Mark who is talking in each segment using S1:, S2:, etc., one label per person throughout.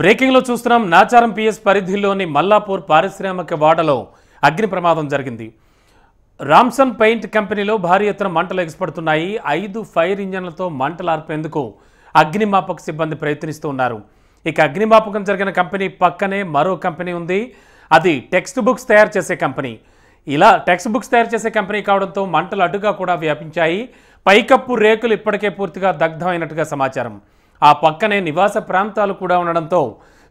S1: Breaking లో చూస్తున్నాం. Nacharam PS పరిధిలోని మల్లాపూర్ పారిశ్రామిక వాడలో అగ్ని ప్రమాదం జరిగింది. రామ్సన్ పెయింట్ కంపెనీలో భారీ ఎత్తున మంటలు ఎగసిపడుతున్నాయి. 5 ఫైర్ ఇంజన్లతో మంటలు ఆర్పేందుకు అగ్నిమాపక సిబ్బంది ప్రయత్నిస్తున్నారు. ఇక అగ్నిమాపకం జరిగిన కంపెనీ పక్కనే మరో కంపెనీ ఉంది. అది టెక్స్ట్ బుక్స్ తయారు చేసే కంపెనీ. ఇలా టెక్స్ట్ బుక్స్ తయారు చేసే కంపెనీ కావడంతో మంటలు అడ్డుగా కూడా వ్యాపించాయి. పైకప్పు రేకులు ఇప్పటికే పూర్తిగా దగ్ధమైనట్టుగా సమాచారం. ఆ పక్కనే నివాస ప్రాంతాలు కూడా ఉండడంతో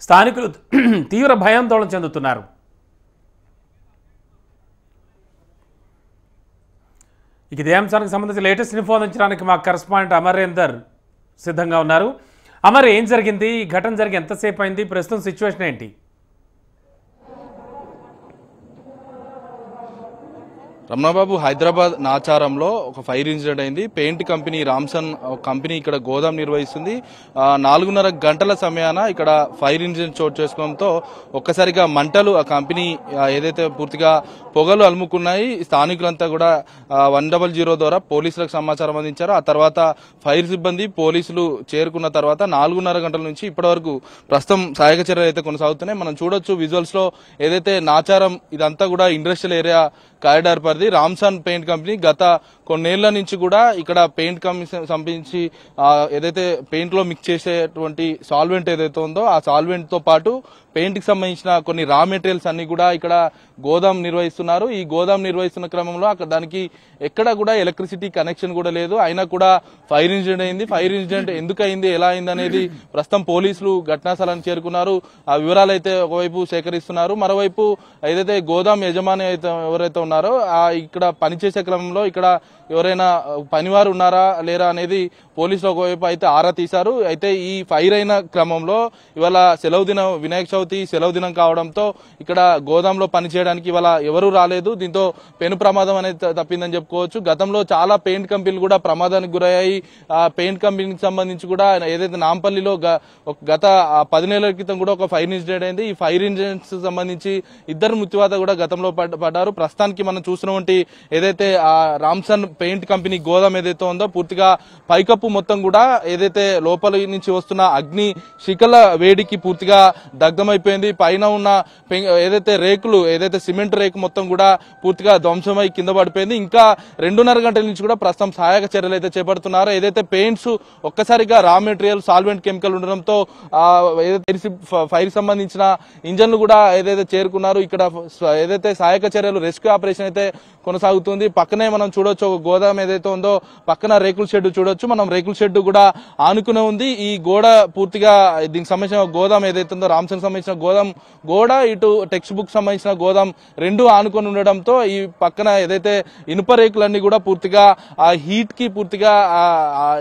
S1: స్థానికులు తీవ్ర భయాందోళన చెందుతున్నారు. ఇక ఇదే అంశానికి సంబంధించి లేటెస్ట్ ఇన్ఫో అందించడానికి మా కరెస్పాండెంట్ అమరేందర్ సిద్ధంగా ఉన్నారు. అమర్, ఏం జరిగింది? ఈ ఘటన జరిగి ఎంతసేపు అయింది? ప్రస్తుతం సిచ్యువేషన్ ఏంటి?
S2: రమణబాబు, హైదరాబాద్ నాచారంలో ఒక ఫైర్ ఇన్సిడెంట్ అయింది. పెయింట్ కంపెనీ రామ్సన్ కంపెనీ ఇక్కడ గోదాం నిర్వహిస్తుంది. 4:30 గంటల సమయాన ఇక్కడ ఫైర్ ఇన్సిడెంట్ చోటు చేసుకోవడంతో ఒక్కసారిగా మంటలు ఆ కంపెనీ ఏదైతే పూర్తిగా పొగలు అలుముకున్నాయి. స్థానికులంతా కూడా 100 ద్వారా పోలీసులకు సమాచారం అందించారు. ఆ తర్వాత ఫైర్ సిబ్బంది పోలీసులు చేరుకున్న తర్వాత 4:30 గంటల నుంచి ఇప్పటి వరకు ప్రస్తుతం సహాయక చర్యలు అయితే కొనసాగుతున్నాయి. మనం చూడొచ్చు విజువల్స్ లో ఏదైతే నాచారం ఇదంతా కూడా ఇండస్ట్రియల్ ఏరియా కారిడార్ పరిధి. రామ్సన్ పెయింట్ కంపెనీ గత కొన్నేళ్ల నుంచి కూడా ఇక్కడ పెయింట్ కంపెనీ సంబంధించి ఏదైతే పెయింట్ లో మిక్స్ చేసేటువంటి సాల్వెంట్ ఏదైతే ఉందో ఆ సాల్వెంట్ తో పాటు పెయింట్ కి సంబంధించిన కొన్ని రా మెటీరియల్స్ అన్ని కూడా ఇక్కడ గోదాం నిర్వహిస్తున్నారు. ఈ గోదాం నిర్వహిస్తున్న క్రమంలో అక్కడ దానికి ఎక్కడ కూడా ఎలక్ట్రిసిటీ కనెక్షన్ కూడా లేదు. అయినా కూడా ఫైర్ ఇన్సిడెంట్ అయింది. ఫైర్ ఇన్సిడెంట్ ఎందుకు అయింది, ఎలా అయింది అనేది ప్రస్తుతం పోలీసులు ఘటనా స్థలానికి చేరుకున్నారు. ఆ వివరాలు అయితే ఒకవైపు సేకరిస్తున్నారు. మరోవైపు ఏదైతే గోదాం యజమాని అయితే ఎవరైతే ఉన్నారో ఇక్కడ పనిచేసే క్రమంలో ఇక్కడ ఎవరైనా పనివారు ఉన్నారా లేరా అనేది పోలీసులు ఒకవైపు అయితే ఆరా తీశారు. అయితే ఈ ఫైర్ అయిన క్రమంలో ఇవాళ సెలవు దినం, వినాయక చవితి సెలవు దినం కావడంతో ఇక్కడ గోదాంలో పనిచేయడానికి ఇవాళ ఎవరూ రాలేదు. దీంతో పెను ప్రమాదం అనేది తప్పిందని చెప్పుకోవచ్చు. గతంలో చాలా పెయింట్ కంపెనీలు కూడా ప్రమాదానికి గురయ్యాయి. పెయింట్ కంపెనీకి సంబంధించి కూడా ఏదైతే నాంపల్లిలో గత 10 నెలల క్రితం కూడా ఒక ఫైర్ ఇన్సిడెంట్ అయింది. ఈ ఫైర్ ఇన్సిడెంట్స్ సంబంధించి 2 మృత్యువాత కూడా గతంలో పడ్డారు. ప్రస్తుతానికి మనం చూసినటువంటి ఏదైతే రామ్సన్ పెయింట్ కంపెనీ గోదాం ఏదైతే ఉందో పూర్తిగా పైకప్పు మొత్తం కూడా ఏదైతే లోపల నుంచి వస్తున్న అగ్ని శిఖల వేడికి పూర్తిగా దగ్ధమైపోయింది. పైన ఉన్న ఏదైతే రేకులు, ఏదైతే సిమెంట్ రేకు మొత్తం కూడా పూర్తిగా ధ్వంసమై కింద పడిపోయింది. ఇంకా 2:30 గంటల నుంచి కూడా ప్రస్తుతం సహాయక చర్యలు అయితే చేపడుతున్నారు. ఏదైతే పెయింట్స్ ఒక్కసారిగా రా మెటీరియల్ సాల్వెంట్ కెమికల్ ఉండడంతో ఏదైతే ఫైర్ సంబంధించిన ఇంజన్లు కూడా ఏదైతే చేరుకున్నారు. ఇక్కడ ఏదైతే సహాయక చర్యలు రెస్క్యూ ఆపరేషన్ అయితే కొనసాగుతుంది. పక్కనే మనం చూడొచ్చు ఒక గోదాం ఏదైతే ఉందో పక్కన రేకుల షెడ్ చూడొచ్చు. మనం రేకుల షెడ్ కూడా ఆనుకునే ఉంది. ఈ గోడ పూర్తిగా దీనికి సంబంధించిన గోదాం ఏదైతే ఉందో రామ్సన్ సంబంధించిన గోదాం గోడ, ఇటు టెక్స్ట్ బుక్ సంబంధించిన గోదాం రెండు ఆనుకొని ఉండడంతో ఈ పక్కన ఏదైతే ఇనుప రేకులన్నీ కూడా పూర్తిగా ఆ హీట్ కి పూర్తిగా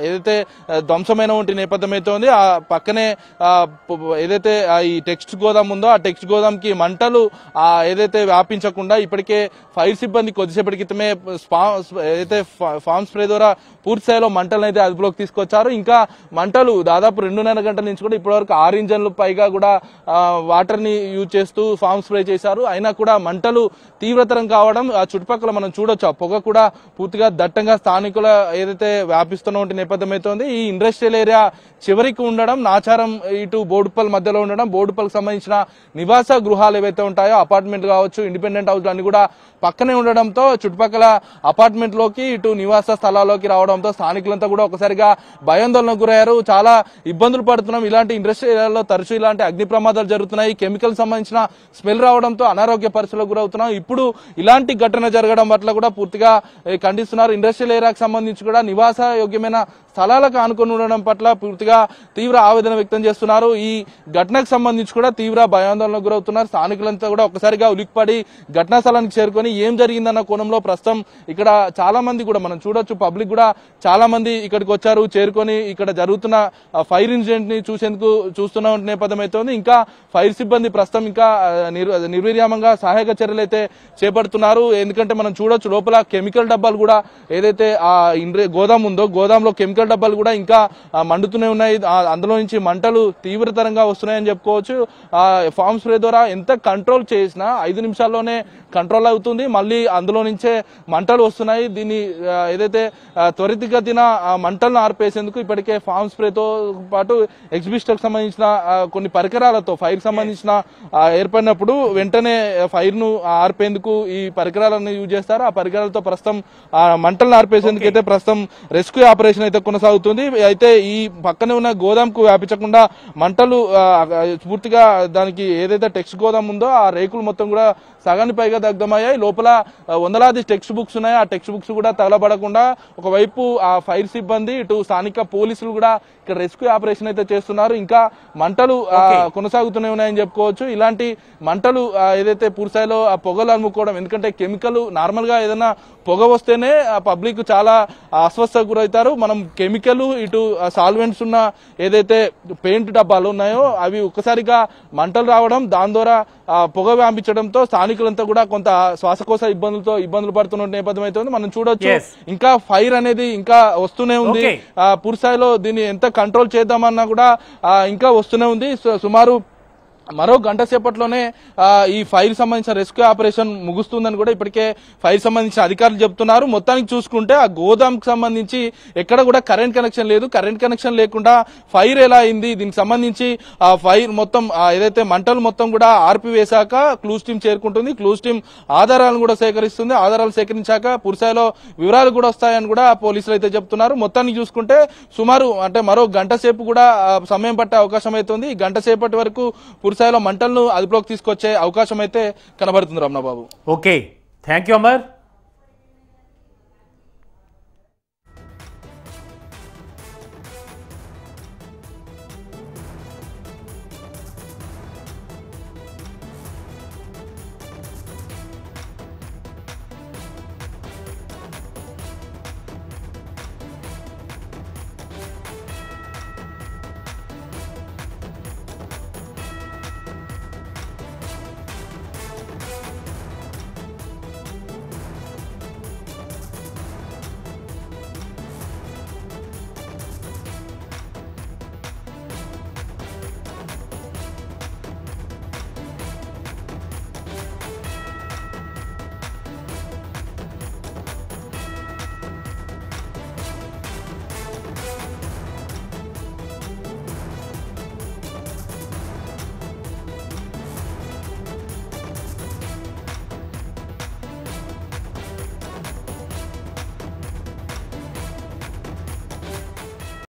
S2: ఏదైతే ధ్వంసమైన వంటి నేపథ్యం అయితే ఉంది. ఆ పక్కనే ఏదైతే ఈ టెక్స్ట్ గోదాం ఉందో ఆ టెక్స్ట్ గోదాం కి మంటలు ఏదైతే వ్యాపించకుండా ఇప్పటికే ఫైర్ సిబ్బంది కొద్దిసేపటి క్రితమే ఏదైతే ఫామ్ స్ప్రే ద్వారా పూర్తి స్థాయిలో మంటలను అయితే అదుపులోకి తీసుకొచ్చారు. ఇంకా మంటలు దాదాపు 2:30 గంటల నుంచి కూడా ఇప్పటివరకు 6 ఇంజన్లు పైగా కూడా వాటర్ ని యూజ్ చేస్తూ ఫామ్ స్ప్రే చేశారు. అయినా కూడా మంటలు తీవ్రతరం కావడం ఆ చుట్టుపక్కల మనం చూడొచ్చు. ఆ పొగ కూడా పూర్తిగా దట్టంగా స్థానికుల ఏదైతే వ్యాపిస్తున్న నేపథ్యం అయితే ఉంది. ఈ ఇండస్ట్రియల్ ఏరియా చివరికి ఉండడం, నాచారం ఇటు బోడుపల్ మధ్యలో ఉండడం, బోడుపల్కి సంబంధించిన నివాస గృహాలు ఏవైతే ఉంటాయో అపార్ట్మెంట్ కావచ్చు, ఇండిపెండెంట్ హౌస్ అన్ని కూడా పక్కనే ఉండడంతో చుట్టుపక్కల అపార్ట్మెంట్ లోకి ఇటు నివాస స్థలాల్లోకి రావడంతో స్థానికులంతా కూడా ఒకసారిగా భయాందోళనకు గురయ్యారు. చాలా ఇబ్బందులు పడుతున్నాం. ఇలాంటి ఇండస్ట్రియల్ ఏరియాలో తరచూ ఇలాంటి అగ్ని ప్రమాదాలు జరుగుతున్నాయి. కెమికల్ సంబంధించిన స్మెల్ రావడంతో అనారోగ్య పరిస్థితులకు గురవుతున్నాం. ఇప్పుడు ఇలాంటి ఘటన జరగడం పట్ల కూడా పూర్తిగా ఖండిస్తున్నారు. ఇండస్ట్రియల్ ఏరియాకు సంబంధించి కూడా నివాస యోగ్యమైన స్థలాలకు ఆనుకొని ఉండడం పట్ల పూర్తిగా తీవ్ర ఆవేదన వ్యక్తం చేస్తున్నారు. ఈ ఘటనకు సంబంధించి కూడా తీవ్ర భయాందోళనకు గురవుతున్నారు. స్థానికులంతా కూడా ఒకసారిగా ఉలిక్కిపడి ఘటనా స్థలానికి చేరుకొని ఏం జరిగిందన్న కోణంలో ప్రస్తుతం ఇక్కడ చాలా మంది కూడా మనం చూడొచ్చు. పబ్లిక్ కూడా చాలా మంది ఇక్కడికి వచ్చారు, చేరుకొని ఇక్కడ జరుగుతున్న ఫైర్ ఇన్సిడెంట్ ని చూస్తున్న నేపథ్యం అయితే ఉంది. ఇంకా ఫైర్ సిబ్బంది ప్రస్తుతం ఇంకా నిర్వీర్యామంగా సహాయక చర్యలు అయితే చేపడుతున్నారు. ఎందుకంటే మనం చూడొచ్చు లోపల కెమికల్ డబ్బాలు కూడా ఏదైతే ఆ గోదాం ఉందో గోదాంలో కెమికల్ డబ్బాలు కూడా ఇంకా మండుతూనే ఉన్నాయి. అందులో నుంచి మంటలు తీవ్రతరంగా వస్తున్నాయని చెప్పుకోవచ్చు. ఫామ్ స్ప్రే ద్వారా ఎంత కంట్రోల్ చేసినా 5 నిమిషాల్లోనే కంట్రోల్ అవుతుంది. మళ్ళీ అందులో నుంచే మంటలు వస్తున్నాయి. దీన్ని ఏదైతే త్వరితగతిన మంటలను ఆర్పేసేందుకు ఇప్పటికే ఫామ్ స్ప్రేతో పాటు ఎగ్జిబిస్టర్ సంబంధించిన కొన్ని పరికరాలతో ఫైర్ సంబంధించిన ఏర్పడినప్పుడు వెంటనే ఫైర్ ను ఆర్పేందుకు ఈ పరికరాలను యూజ్ చేస్తారు. ఆ పరికరాలతో ప్రస్తుతం మంటలను ఆర్పేసేందుకు అయితే ప్రస్తుతం రెస్క్యూ ఆపరేషన్ అయితే కొనసాగుతుంది. అయితే ఈ పక్కనే ఉన్న గోదాంకు వ్యాపించకుండా మంటలు పూర్తిగా దానికి ఏదైతే టెక్స్ట్ గోదాం ఉందో ఆ రేకులు మొత్తం కూడా సగానికి పైగా దగ్ధమయ్యాయి. లోపల వందలాది టెక్స్ట్ బుక్స్ ఉన్నాయి. ఆ టెక్స్ట్ బుక్స్ కూడా తగలబడకుండా ఒకవైపు ఆ ఫైర్ సిబ్బంది, ఇటు స్థానిక పోలీసులు కూడా ఇక్కడ రెస్క్యూ ఆపరేషన్ అయితే చేస్తున్నారు. ఇంకా మంటలు కొనసాగుతూనే ఉన్నాయని చెప్పుకోవచ్చు. ఇలాంటి మంటలు ఏదైతే పూర్తిస్థాయిలో ఆ పొగలు అమ్ముకోవడం, ఎందుకంటే కెమికల్ నార్మల్ గా ఏదైనా పొగ వస్తేనే పబ్లిక్ చాలా అస్వస్థకు గురవుతారు. మనం కెమికల్ ఇటు సాల్వెంట్స్ ఉన్న ఏదైతే పెయింట్ డబ్బాలు ఉన్నాయో అవి ఒక్కసారిగా మంటలు రావడం, దాని ద్వారా పొగ వ్యాపించడంతో స్థానికులంతా కూడా కొంత శ్వాసకోశ ఇబ్బందులు పడుతున్న నేపథ్యం అయితే ఉంది. మనం చూడొచ్చు ఇంకా ఫైర్ అనేది ఇంకా వస్తూనే ఉంది. పూర్తిస్థాయిలో దీన్ని ఎంత కంట్రోల్ చేద్దామన్నా కూడా ఇంకా వస్తూనే ఉంది. సుమారు మరో గంట సేపట్లోనే ఈ ఫైర్ సంబంధించిన రెస్క్యూ ఆపరేషన్ ముగుస్తుందని కూడా ఇప్పటికే ఫైర్ సంబంధించిన అధికారులు చెప్తున్నారు. మొత్తానికి చూసుకుంటే ఆ గోదాంకి సంబంధించి ఎక్కడ కూడా కరెంట్ కనెక్షన్ లేదు. కరెంట్ కనెక్షన్ లేకుండా ఫైర్ ఎలా అయింది, దీనికి సంబంధించి ఆ ఫైర్ మొత్తం ఏదైతే మంటలు మొత్తం కూడా ఆర్పివేశాక క్లూస్ టీం చేరుకుంటుంది. క్లూస్ టీం ఆధారాలను కూడా సేకరిస్తుంది. ఆధారాలు సేకరించాక పూర్తిస్థాయిలో వివరాలు కూడా వస్తాయని కూడా పోలీసులు అయితే చెప్తున్నారు. మొత్తానికి చూసుకుంటే సుమారు అంటే మరో గంట సేపు కూడా సమయం పట్టే అవకాశం అయితే ఉంది. ఈ గంట సేపటి వరకు స్థాయిలో మంటలను అదుపులోకి తీసుకొచ్చే అవకాశం అయితే కనబడుతుంది Ramana Babu.
S1: Okay, thank you Amar.